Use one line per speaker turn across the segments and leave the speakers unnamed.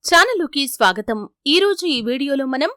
ఛానలుకి స్వాగతం. ఈరోజు ఈ వీడియోలో మనం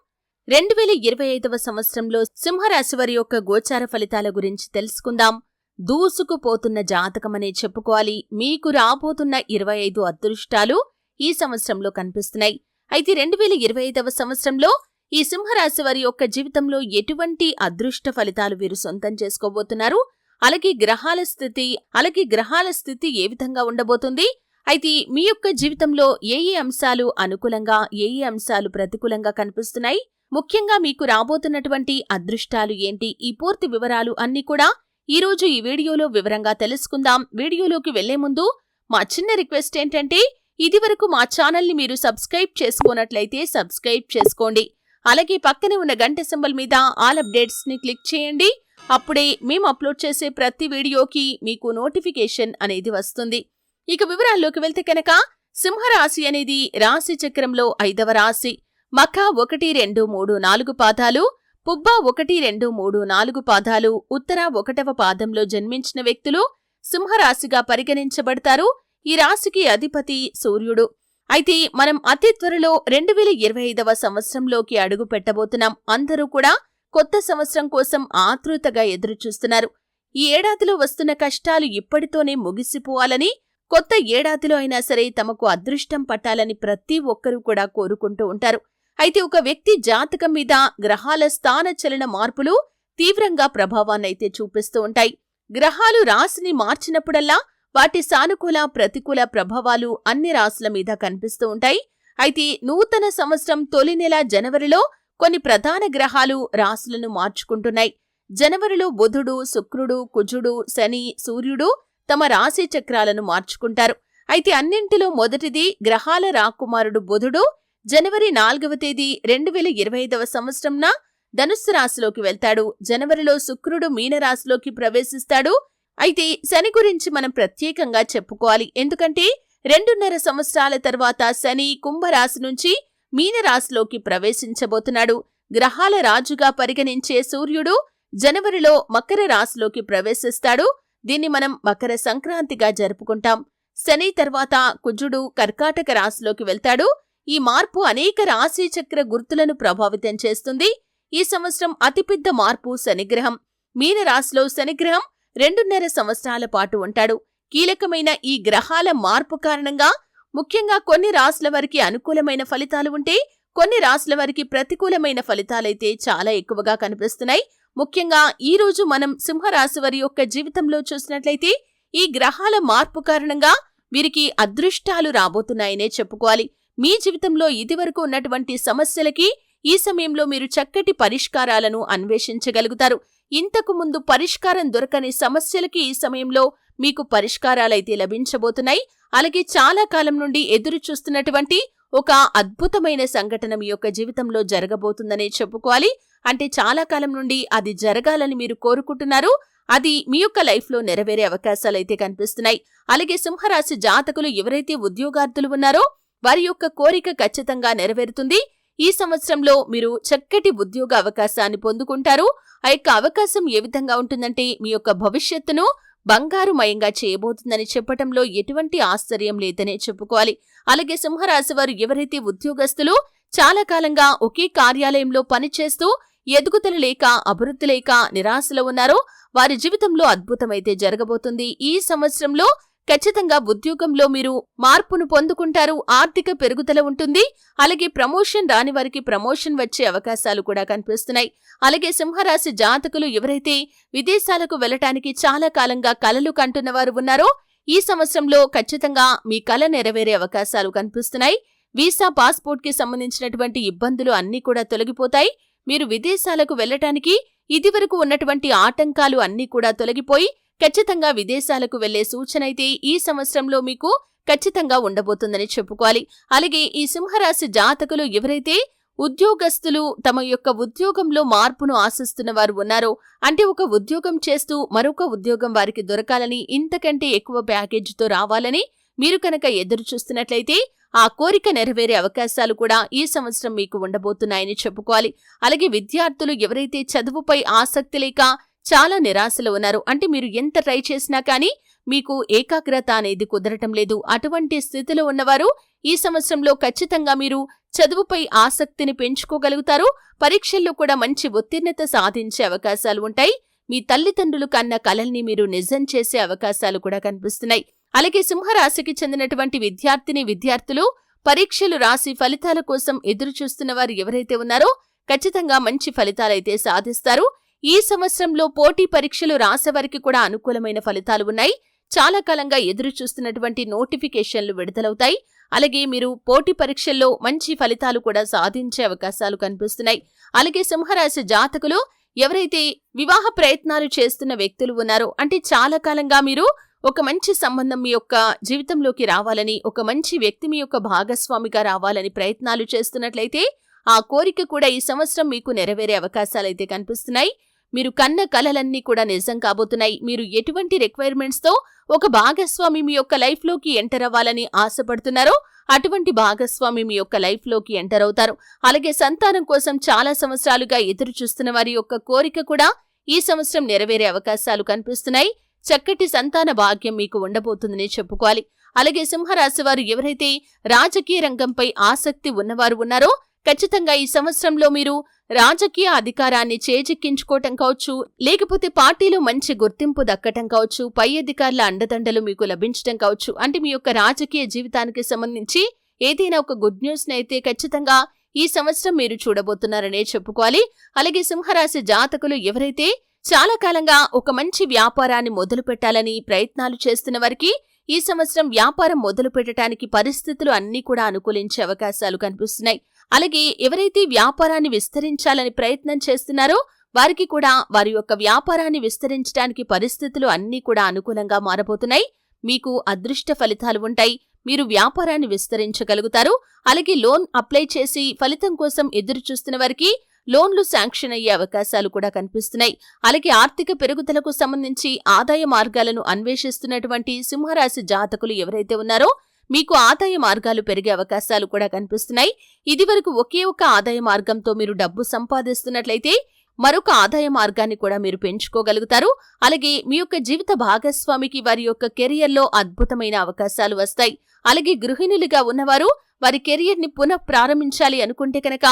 2025వ సంవత్సరంలో సింహరాశి వారి యొక్క గోచార ఫలితాల గురించి తెలుసుకుందాం. దూసుకుపోతున్న జాతకమనే చెప్పుకోవాలి. మీకు రాబోతున్న 25 అదృష్టాలు ఈ సంవత్సరంలో కనిపిస్తున్నాయి. అయితే 2025వ సంవత్సరంలో ఈ సింహరాశి వారి యొక్క జీవితంలో ఎటువంటి అదృష్ట ఫలితాలు వీరు సొంతం చేసుకోబోతున్నారు, అలాగే గ్రహాల స్థితి ఏ విధంగా ఉండబోతుంది, అయితే మీ యొక్క జీవితంలో ఏ అంశాలు అనుకూలంగా, ఏ అంశాలు ప్రతికూలంగా కనిపిస్తున్నాయి, ముఖ్యంగా మీకు రాబోతున్నటువంటి అదృష్టాలు ఏంటి, ఈ పూర్తి వివరాలు అన్నీ కూడా ఈరోజు ఈ వీడియోలో వివరంగా తెలుసుకుందాం. వీడియోలోకి వెళ్లే ముందు మా చిన్న రిక్వెస్ట్ ఏంటంటే, ఇదివరకు మా ఛానల్ని మీరు సబ్స్క్రైబ్ చేసుకోనట్లయితే సబ్స్క్రైబ్ చేసుకోండి. అలాగే పక్కనే ఉన్న గంట సింబల్ మీద ఆల్ అప్డేట్స్ ని క్లిక్ చేయండి. అప్పుడే మేము అప్లోడ్ చేసే ప్రతి వీడియోకి మీకు నోటిఫికేషన్ అనేది వస్తుంది. ఇక వివరాల్లోకి వెళ్తే కనుక, సింహరాశి అనేది రాశి చక్రంలో 5వ రాశి. మఖ 1, 2, 3, 4 పాదాలు, పుబ్బ 1, 2, 3, 4 పాదాలు, ఉత్తర 1వ పాదంలో జన్మించిన వ్యక్తులు సింహరాశిగా పరిగణించబడతారు. ఈ రాశికి అధిపతి సూర్యుడు. అయితే మనం అతి త్వరలో 2025వ సంవత్సరంలోకి అడుగు పెట్టబోతున్నాం. అందరూ కూడా కొత్త సంవత్సరం కోసం ఆతృతగా ఎదురుచూస్తున్నారు. ఈ ఏడాదిలో వస్తున్న కష్టాలు ఇప్పటితోనే ముగిసిపోవాలని, కొత్త ఏడాదిలో అయినా సరే తమకు అదృష్టం పట్టాలని ప్రతి ఒక్కరూ కూడా కోరుకుంటూ ఉంటారు. అయితే ఒక వ్యక్తి జాతకం మీద గ్రహాల స్థాన చలన మార్పులు తీవ్రంగా ప్రభావాన్నైతే చూపిస్తూ ఉంటాయి. గ్రహాలు రాశిని మార్చినప్పుడల్లా వాటి సానుకూల, ప్రతికూల ప్రభావాలు అన్ని రాశుల మీద కనిపిస్తూ ఉంటాయి. అయితే నూతన సంవత్సరం తొలి నెల జనవరిలో కొన్ని ప్రధాన గ్రహాలు రాశులను మార్చుకుంటున్నాయి. జనవరిలో బుధుడు, శుక్రుడు, కుజుడు, శని, సూర్యుడు తమ రాశి చక్రాలను మార్చుకుంటారు. అయితే అన్నింటిలో మొదటిది గ్రహాల రాకుమారుడు బుధుడు జనవరి 4వ తేదీ 2025వ సంవత్సరంన ధనుస్సు రాశిలోకి వెళ్తాడు. జనవరిలో శుక్రుడు మీనరాశిలోకి ప్రవేశిస్తాడు. అయితే శని గురించి మనం ప్రత్యేకంగా చెప్పుకోవాలి. ఎందుకంటే 2.5 సంవత్సరాల తర్వాత శని కుంభరాశి నుంచి మీనరాశిలోకి ప్రవేశించబోతున్నాడు. గ్రహాల రాజుగా పరిగణించే సూర్యుడు జనవరిలో మకర రాశిలోకి ప్రవేశిస్తాడు. దీన్ని మనం మకర సంక్రాంతిగా జరుపుకుంటాం. శని తర్వాత కుజుడు కర్కాటక రాశిలోకి వెళ్తాడు. ఈ మార్పు అనేక రాశి చక్ర గుర్తులను ప్రభావితం చేస్తుంది. ఈ సంవత్సరం అతిపెద్ద మార్పు శనిగ్రహం. మీనరాశిలో శనిగ్రహం 2.5 సంవత్సరాల పాటు ఉంటాడు. కీలకమైన ఈ గ్రహాల మార్పు కారణంగా ముఖ్యంగా కొన్ని రాశుల వారికి అనుకూలమైన ఫలితాలు ఉంటే, కొన్ని రాశుల వారికి ప్రతికూలమైన ఫలితాలైతే చాలా ఎక్కువగా కనిపిస్తున్నాయి. ముఖ్యంగా ఈ రోజు మనం సింహరాశి వారి యొక్క జీవితంలో చూసినట్లయితే, ఈ గ్రహాల మార్పు కారణంగా వీరికి అదృష్టాలు రాబోతున్నాయనే చెప్పుకోవాలి. మీ జీవితంలో ఇదివరకు ఉన్నటువంటి సమస్యలకి ఈ సమయంలో మీరు చక్కటి పరిష్కారాలను అన్వేషించగలుగుతారు. ఇంతకు ముందు పరిష్కారం దొరకని సమస్యలకి ఈ సమయంలో మీకు పరిష్కారాలైతే లభించబోతున్నాయి. అలాగే చాలా కాలం నుండి ఎదురు చూస్తున్నటువంటి ఒక అద్భుతమైన సంఘటన మీ యొక్క జీవితంలో జరగబోతుందనే చెప్పుకోవాలి. అంటే చాలా కాలం నుండి అది జరగాలని మీరు కోరుకుంటున్నారు. అది మీ యొక్క లైఫ్లో నెరవేరే అవకాశాలైతే కనిపిస్తున్నాయి. అలాగే సింహరాశి జాతకులు ఎవరైతే ఉద్యోగార్థులు ఉన్నారో వారి యొక్క కోరిక ఖచ్చితంగా నెరవేరుతుంది. ఈ సంవత్సరంలో మీరు చక్కటి ఉద్యోగ అవకాశాన్ని పొందుకుంటారు. ఆ యొక్క అవకాశం ఏ విధంగా ఉంటుందంటే, మీ యొక్క భవిష్యత్తును బంగారుమయంగా చేయబోతుందని చెప్పటంలో ఎటువంటి ఆశ్చర్యం లేదనే చెప్పుకోవాలి. అలాగే సింహరాశి వారు ఎవరైతే ఉద్యోగస్తులు చాలా కాలంగా ఒకే కార్యాలయంలో పనిచేస్తూ ఎదుగుదల లేక, అభివృద్ధి లేక నిరాశలో ఉన్నారో వారి జీవితంలో అద్భుతమైతే జరగబోతుంది. ఈ సంవత్సరంలో ఖచ్చితంగా ఉద్యోగంలో మీరు మార్పును పొందుకుంటారు. ఆర్థిక పెరుగుదల ఉంటుంది. అలాగే ప్రమోషన్ రాని వారికి ప్రమోషన్ వచ్చే అవకాశాలు కూడా కనిపిస్తున్నాయి. అలాగే సింహరాశి జాతకులు ఎవరైతే విదేశాలకు వెళ్లటానికి చాలా కాలంగా కలలు కంటున్న వారు ఉన్నారో ఈ సంవత్సరంలో ఖచ్చితంగా మీ కల నెరవేరే అవకాశాలు కనిపిస్తున్నాయి. వీసా, పాస్పోర్ట్ కి సంబంధించినటువంటి ఇబ్బందులు అన్నీ కూడా తొలగిపోతాయి. మీరు విదేశాలకు వెళ్లటానికి ఇదివరకు ఉన్నటువంటి ఆటంకాలు అన్నీ కూడా తొలగిపోయి ఖచ్చితంగా విదేశాలకు వెళ్లే సూచనైతే ఈ సంవత్సరంలో మీకు ఖచ్చితంగా ఉండబోతుందని చెప్పుకోవాలి. అలాగే ఈ సింహరాశి జాతకులు ఎవరైతే ఉద్యోగస్తులు తమ యొక్క ఉద్యోగంలో మార్పును ఆశిస్తున్న వారు ఉన్నారో, అంటే ఒక ఉద్యోగం చేస్తూ మరొక ఉద్యోగం వారికి దొరకాలని, ఇంతకంటే ఎక్కువ ప్యాకేజీతో రావాలని మీరు కనుక ఎదురు చూస్తున్నట్లయితే ఆ కోరిక నెరవేరే అవకాశాలు కూడా ఈ సంవత్సరం మీకు ఉండబోతున్నాయని చెప్పుకోవాలి. అలాగే విద్యార్థులు ఎవరైతే చదువుపై ఆసక్తి లేక చాలా నిరాశలో ఉన్నారు, అంటే మీరు ఎంత ట్రై చేసినా కానీ మీకు ఏకాగ్రత అనేది కుదరటం లేదు, అటువంటి స్థితిలో ఉన్నవారు ఈ సంవత్సరంలో ఖచ్చితంగా మీరు చదువుపై ఆసక్తిని పెంచుకోగలుగుతారు. పరీక్షల్లో కూడా మంచి ఉత్తీర్ణత సాధించే అవకాశాలు ఉంటాయి. మీ తల్లిదండ్రులు కన్న కలల్ని మీరు నిజం చేసే అవకాశాలు కూడా కనిపిస్తున్నాయి. అలాగే సింహరాశికి చెందినటువంటి విద్యార్థులు పరీక్షలు రాసి ఫలితాల కోసం ఎదురు చూస్తున్న వారు ఎవరైతే ఉన్నారో ఖచ్చితంగా మంచి ఫలితాలైతే సాధిస్తారు. ఈ సంవత్సరంలో పోటీ పరీక్షలు రాసేవారికి కూడా అనుకూలమైన ఫలితాలు ఉన్నాయి. చాలా కాలంగా ఎదురు చూస్తున్నటువంటి నోటిఫికేషన్లు విడుదలవుతాయి. అలాగే మీరు పోటీ పరీక్షల్లో మంచి ఫలితాలు కూడా సాధించే అవకాశాలు కనిపిస్తున్నాయి. అలాగే సింహరాశి జాతకులు ఎవరైతే వివాహ ప్రయత్నాలు చేస్తున్న వ్యక్తులు ఉన్నారో, అంటే చాలా కాలంగా మీరు ఒక మంచి సంబంధం మీ యొక్క జీవితంలోకి రావాలని, ఒక మంచి వ్యక్తి మీ యొక్క భాగస్వామిగా రావాలని ప్రయత్నాలు చేస్తున్నట్లయితే ఆ కోరిక కూడా ఈ సంవత్సరం మీకు నెరవేరే అవకాశాలైతే కనిపిస్తున్నాయి. మీరు కన్న కలలన్నీ కూడా నిజం కాబోతున్నాయి. మీరు ఎటువంటి రిక్వైర్మెంట్స్తో ఒక భాగస్వామి మీ యొక్క లైఫ్లోకి ఎంటర్ అవ్వాలని ఆశపడుతున్నారో అటువంటి భాగస్వామి మీ యొక్క లైఫ్లోకి ఎంటర్ అవుతారు. అలాగే సంతానం కోసం చాలా సంవత్సరాలుగా ఎదురు చూస్తున్న వారి యొక్క కోరిక కూడా ఈ సంవత్సరం నెరవేరే అవకాశాలు కనిపిస్తున్నాయి. చక్కటి సంతాన భాగ్యం మీకు ఉండబోతుందని చెప్పుకోవాలి. అలాగే సింహరాశి వారు ఎవరైతే రాజకీయ రంగంపై ఆసక్తి ఉన్నవారు ఉన్నారో ఖచ్చితంగా ఈ సంవత్సరంలో మీరు రాజకీయ అధికారాన్ని చేజిక్కించుకోవటం కావచ్చు, లేకపోతే పార్టీలో మంచి గుర్తింపు దక్కటం కావచ్చు, పై అధికారుల అండదండలు మీకు లభించటం కావచ్చు. అంటే మీ యొక్క రాజకీయ జీవితానికి సంబంధించి ఏదైనా ఒక గుడ్ న్యూస్ అయితే ఖచ్చితంగా ఈ సంవత్సరం మీరు చూడబోతున్నారనే చెప్పుకోవాలి. అలాగే సింహరాశి జాతకులు ఎవరైతే చాలా కాలంగా ఒక మంచి వ్యాపారాన్ని మొదలు పెట్టాలని ప్రయత్నాలు చేస్తున్న వారికి ఈ సంవత్సరం వ్యాపారం మొదలు పెట్టడానికి పరిస్థితులు అన్నీ కూడా అనుకూలించే అవకాశాలు కనిపిస్తున్నాయి. అలాగే ఎవరైతే వ్యాపారాన్ని విస్తరించాలని ప్రయత్నం చేస్తున్నారో వారికి కూడా వారి యొక్క వ్యాపారాన్ని విస్తరించడానికి పరిస్థితులు అన్నీ కూడా అనుకూలంగా మారబోతున్నాయి. మీకు అదృష్ట ఫలితాలు ఉంటాయి. మీరు వ్యాపారాన్ని విస్తరించగలుగుతారు. అలాగే లోన్ అప్లై చేసి ఫలితం కోసం ఎదురు చూస్తున్న వారికి లోన్లు శాంక్షన్ అయ్యే అవకాశాలు కూడా కనిపిస్తున్నాయి. అలాగే ఆర్థిక పెరుగుదలకు సంబంధించి ఆదాయ మార్గాలను అన్వేషిస్తున్నటువంటి సింహరాశి జాతకులు ఎవరైతే ఉన్నారో మీకు ఆదాయ మార్గాలు పెరిగే అవకాశాలు కూడా కనిపిస్తున్నాయి. ఇదివరకు ఒకే ఒక ఆదాయ మార్గంతో మీరు డబ్బు సంపాదిస్తున్నట్లయితే మరొక ఆదాయ మార్గాన్ని కూడా మీరు పెంచుకోగలుగుతారు. అలాగే మీ యొక్క జీవిత భాగస్వామికి వారి యొక్క కెరియర్లో అద్భుతమైన అవకాశాలు వస్తాయి. అలాగే గృహిణులుగా ఉన్నవారు వారి కెరియర్ని పునః ప్రారంభించాలి అనుకుంటే కనుక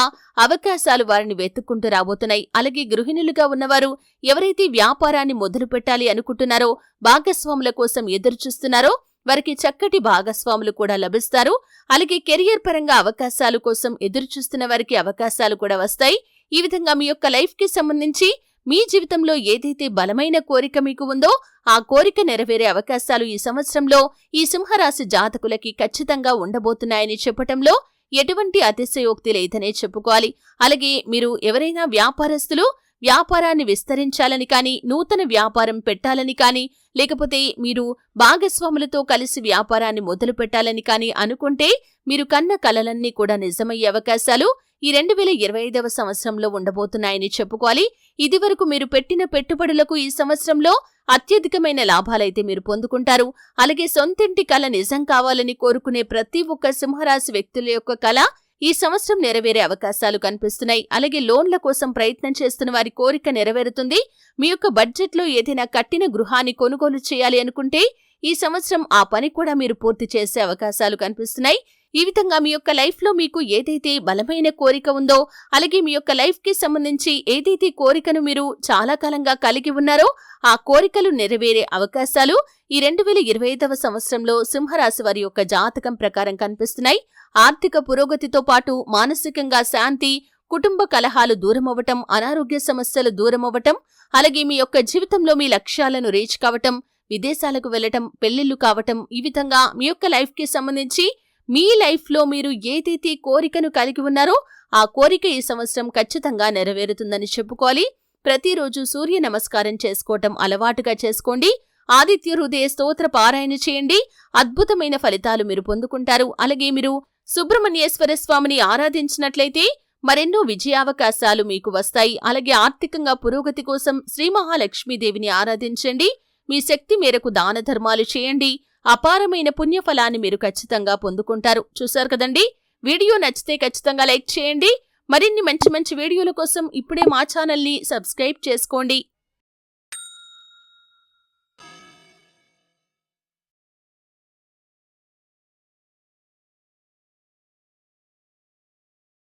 అవకాశాలు వారిని వెతుక్కుంటూ రాబోతున్నాయి. అలాగే గృహిణులుగా ఉన్నవారు ఎవరైతే వ్యాపారాన్ని మొదలు పెట్టాలి అనుకుంటున్నారో, భాగస్వాముల కోసం ఎదురు చూస్తున్నారో వారికి చక్కటి భాగస్వాములు కూడా లభిస్తారు. అలాగే కెరియర్ పరంగా అవకాశాలు కోసం ఎదురు చూస్తున్న వారికి అవకాశాలు కూడా వస్తాయి. ఈ విధంగా మీ యొక్క లైఫ్ కి సంబంధించి మీ జీవితంలో ఏదైతే బలమైన కోరిక మీకు ఉందో ఆ కోరిక నెరవేరే అవకాశాలు ఈ సంవత్సరంలో ఈ సింహరాశి జాతకులకి ఖచ్చితంగా ఉండబోతున్నాయని చెప్పటంలో ఎటువంటి అతిశయోక్తి లేదనే చెప్పుకోవాలి. అలాగే మీరు ఎవరైనా వ్యాపారస్తులు వ్యాపారాన్ని విస్తరించాలని కానీ, నూతన వ్యాపారం పెట్టాలని కానీ, లేకపోతే మీరు భాగస్వాములతో కలిసి వ్యాపారాన్ని మొదలు పెట్టాలని కానీ అనుకుంటే మీరు కన్న కలలన్నీ కూడా నిజమయ్యే అవకాశాలు ఈ 2025వ సంవత్సరంలో ఉండబోతున్నాయని చెప్పుకోవాలి. ఇదివరకు మీరు పెట్టిన పెట్టుబడులకు ఈ సంవత్సరంలో అత్యధికమైన లాభాలైతే మీరు పొందుకుంటారు. అలాగే సొంతింటి కల నిజం కావాలని కోరుకునే ప్రతి ఒక్క సింహరాశి వ్యక్తుల యొక్క కల ఈ సంవత్సరం నెరవేరే అవకాశాలు కనిపిస్తున్నాయి. అలాగే లోన్ల కోసం ప్రయత్నం చేస్తున్న వారి కోరిక నెరవేరుతుంది. మీ యొక్క బడ్జెట్లో ఏదైనా కట్టిన గృహాన్ని కొనుగోలు చేయాలి అనుకుంటే ఈ సంవత్సరం ఆ పని కూడా మీరు పూర్తి చేసే అవకాశాలు కనిపిస్తున్నాయి. ఈ విధంగా మీ యొక్క లైఫ్లో మీకు ఏదైతే బలమైన కోరిక ఉందో, అలాగే మీ యొక్క లైఫ్ కి సంబంధించి ఏదైతే కోరికను మీరు చాలా కాలంగా కలిగి ఉన్నారో ఆ కోరికలు నెరవేరే అవకాశాలు ఈ 2025వ సంవత్సరంలో సింహరాశి వారి యొక్క జాతకం ప్రకారం కనిపిస్తున్నాయి. ఆర్థిక పురోగతితో పాటు మానసికంగా శాంతి, కుటుంబ కలహాలు దూరమవ్వటం, అనారోగ్య సమస్యలు దూరమవ్వటం, అలాగే మీ యొక్క జీవితంలో మీ లక్ష్యాలను రీచ్ కావటం, విదేశాలకు వెళ్లటం, పెళ్లిళ్లు కావటం, ఈ విధంగా మీ యొక్క లైఫ్ కి సంబంధించి మీ లైఫ్లో మీరు ఏదైతే కోరికను కలిగి ఉన్నారో ఆ కోరిక ఈ సంవత్సరం ఖచ్చితంగా నెరవేరుతుందని చెప్పుకోవాలి. ప్రతిరోజు సూర్య నమస్కారం చేసుకోవటం అలవాటుగా చేసుకోండి. ఆదిత్య హృదయ స్తోత్ర పారాయణ చేయండి. అద్భుతమైన ఫలితాలు మీరు పొందుకుంటారు. అలాగే మీరు సుబ్రహ్మణ్యేశ్వర స్వామిని ఆరాధించినట్లయితే మరెన్నో విజయావకాశాలు మీకు వస్తాయి. అలాగే ఆర్థికంగా పురోగతి కోసం శ్రీ మహాలక్ష్మీదేవిని ఆరాధించండి. మీ శక్తి మేరకు దాన ధర్మాలు చేయండి. అపారమైన పుణ్యఫలాన్ని మీరు ఖచ్చితంగా పొందుకుంటారు. చూశారు కదండి, వీడియో నచ్చితే ఖచ్చితంగా లైక్ చేయండి. మరిన్ని మంచి మంచి వీడియోల కోసం ఇప్పుడే మా ఛానల్ని సబ్స్క్రైబ్ చేసుకోండి.